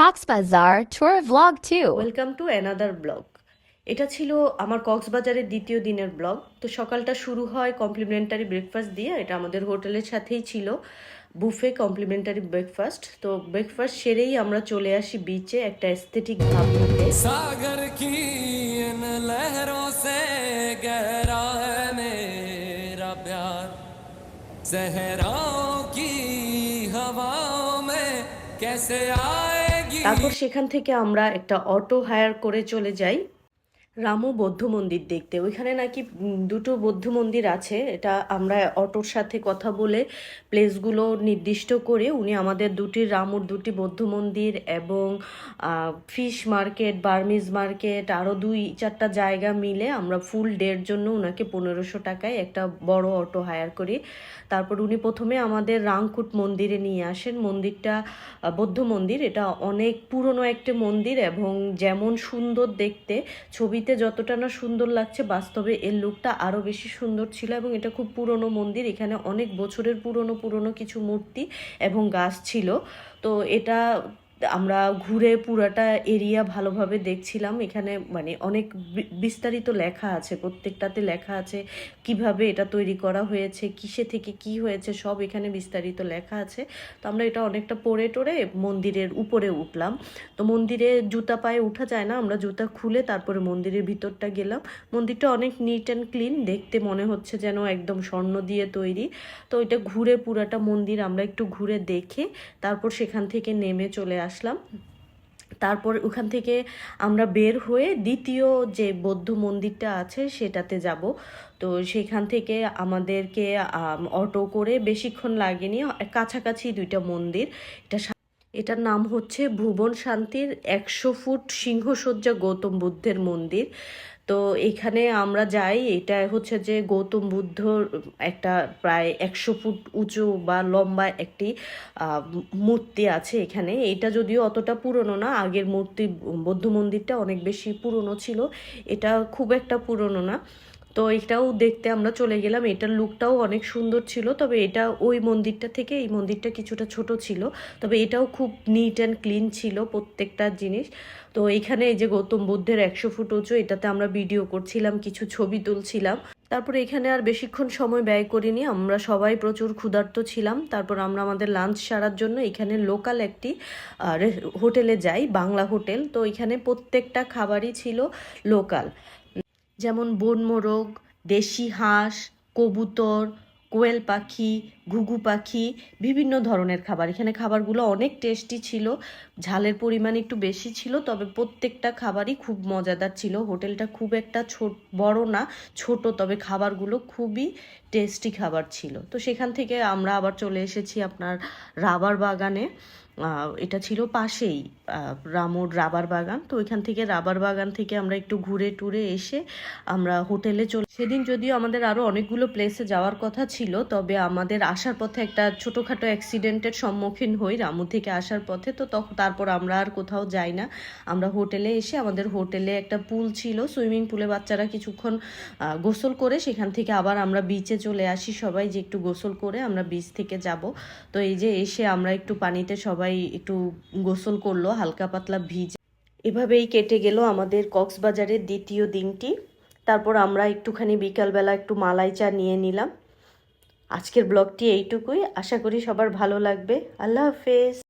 Cox's Bazar tour vlog 2. Welcome to another blog. এটা ছিল আমার কক্সবাজারের দ্বিতীয় দিনের ব্লগ। তো সকালটা শুরু হয় কমপ্লিমেন্টারি ব্রেকফাস্ট দিয়ে। এটা আমাদের হোটেলের সাথেই ছিল, বুফে কমপ্লিমেন্টারি ব্রেকফাস্ট। তো ব্রেকফাস্ট সেরেই আমরা চলে আসি বিচে একটা এস্থেটিক ভাব নিতে। सागर की इन लहरों से गहरा है मेरा प्यार, सहराओं की हवाओं में कैसे आएगी। তারপর সেখান থেকে আমরা একটা অটো হায়ার করে চলে যাই রামু বৌদ্ধ মন্দির দেখতে। ওইখানে নাকি দুটো বৌদ্ধ মন্দির আছে। এটা আমরা অটোর সাথে কথা বলে প্লেসগুলো নির্দিষ্ট করে উনি আমাদের রামুর দুটি বৌদ্ধ মন্দির এবং ফিশ মার্কেট, বার্মিজ মার্কেট, আরও 2-4টা জায়গা মিলে আমরা ফুল ডের জন্য ওনাকে 1500 টাকায় একটা বড় অটো হায়ার করি। তারপর উনি প্রথমে আমাদের রাংকুট মন্দিরে নিয়ে আসেন। মন্দিরটা বৌদ্ধ মন্দির, এটা অনেক পুরনো একটা মন্দির এবং যেমন সুন্দর দেখতে, ছবিতে যতটা না সুন্দর লাগছে বাস্তবে এর লুকটা আরও বেশি সুন্দর ছিল। এবং এটা খুব পুরনো মন্দির, এখানে অনেক বছরের পুরনো কিছু মূর্তি এবং গাছ ছিল। তো এটা আমরা ঘুরে পুরাটা এরিয়া ভালোভাবে দেখছিলাম। এখানে মানে অনেক বিস্তারিত লেখা আছে, প্রত্যেকটাতে লেখা আছে কিভাবে এটা তৈরি করা হয়েছে, কিসে থেকে কি হয়েছে, সব এখানে বিস্তারিত লেখা আছে। তো আমরা এটা অনেকটা পড়ে টরে মন্দিরের উপরে উঠলাম। তো মন্দিরে জুতা পায়ে উঠা যায় না, আমরা জুতা খুলে তারপরে মন্দিরের ভিতরটা গেলাম। মন্দিরটা অনেক নিট অ্যান্ড ক্লিন, দেখতে মনে হচ্ছে যেন একদম স্বর্ণ দিয়ে তৈরি। তো এটা ঘুরে পুরাটা মন্দির আমরা একটু ঘুরে দেখে তারপর সেখান থেকে নেমে চলে আসলাম। তারপর ওখান থেকে আমরা বের হয়ে দ্বিতীয় যে বৌদ্ধ মন্দিরটা আছে সেটাতে যাব। তো সেখান থেকে আমাদেরকে অটো করে, বেশিক্ষণ লাগেনি, কাছাকাছি দুইটা মন্দির। এটার নাম হচ্ছে ভুবন শান্তির 100 ফুট সিংহসজ্জা গৌতম বুদ্ধের মন্দির। তো এখানে আমরা যাই, এটা হচ্ছে যে গৌতম বুদ্ধর একটা প্রায় 100 ফুট উঁচু বা লম্বা একটি মূর্তি আছে এখানে। এটা যদিও অতটা পুরনো না, আগের মূর্তি বৌদ্ধ মন্দিরটা অনেক বেশি পুরনো ছিল, এটা খুব একটা পুরনো না। তো এটাও দেখতে আমরা চলে গেলাম। এটার লুকটাও অনেক সুন্দর ছিল, তবে এটা ওই মন্দিরটা থেকে এই মন্দিরটা কিছুটা ছোট ছিল, তবে এটাও খুব নিট অ্যান্ড ক্লিন ছিল প্রত্যেকটা জিনিস। তো এখানে এই যে গৌতম বুদ্ধের 100 ফুট উঁচু, এটাতে আমরা ভিডিও করছিলাম, কিছু ছবি তুলছিলাম। তারপরে এখানে আর বেশিক্ষণ সময় ব্যয় করিনি, আমরা সবাই প্রচুর ক্ষুধার্ত ছিলাম। তারপর আমরা আমাদের লাঞ্চ সারার জন্য এখানে লোকাল একটি হোটেলে যাই, বাংলা হোটেল। তো এখানে প্রত্যেকটা খাবারই ছিল লোকাল, যেমন বনমোরগ, দেশি হাঁস, কবুতর, কোয়েল পাখি, ঘুঘু পাখি, বিভিন্ন ধরনের খাবার। এখানে খাবারগুলো অনেক টেস্টি ছিল, ঝালের পরিমাণ একটু বেশি ছিল, তবে প্রত্যেকটা খাবারই খুব মজাদার ছিল। হোটেলটা খুব একটা বড় না, ছোট, তবে খাবারগুলো খুবই টেস্টি খাবার ছিল। তো সেখান থেকে আমরা আবার চলে এসেছি আপনার রাবার বাগানে। এটা ছিল পাশেই রামুর রাবার বাগান। তো ওইখান থেকে রাবার বাগান থেকে আমরা একটু ঘুরে টুরে এসে আমরা হোটেলে সেদিন যদিও আমাদের আরও অনেকগুলো প্লেসে যাওয়ার কথা ছিল, তবে আমাদের আসার পথে একটা ছোটোখাটো অ্যাক্সিডেন্টের সম্মুখীন হই রামু থেকে আসার পথে। তো তারপর আমরা আর কোথাও যাই না, আমরা হোটেলে এসে, আমাদের হোটেলে একটা পুল ছিল, সুইমিং পুলে বাচ্চারা কিছুক্ষণ গোসল করে সেখান থেকে আবার আমরা বিচে চলে আসি সবাই, যে একটু গোসল করে আমরা বিচ থেকে যাব। তো এই যে এসে আমরা একটু পানিতে সবাই একটু গোসল করলো, হালকা পাতলা ভিজে। এভাবেই কেটে গেল আমাদের কক্সবাজারের দ্বিতীয় দিনটি। তারপর আমরা একটুখানি বিকালবেলা একটু মালাই চা নিয়ে নিলাম। আজকের ব্লগটি এইটুকুই, আশা করি সবার ভালো লাগবে। আল্লাহ হাফেজ।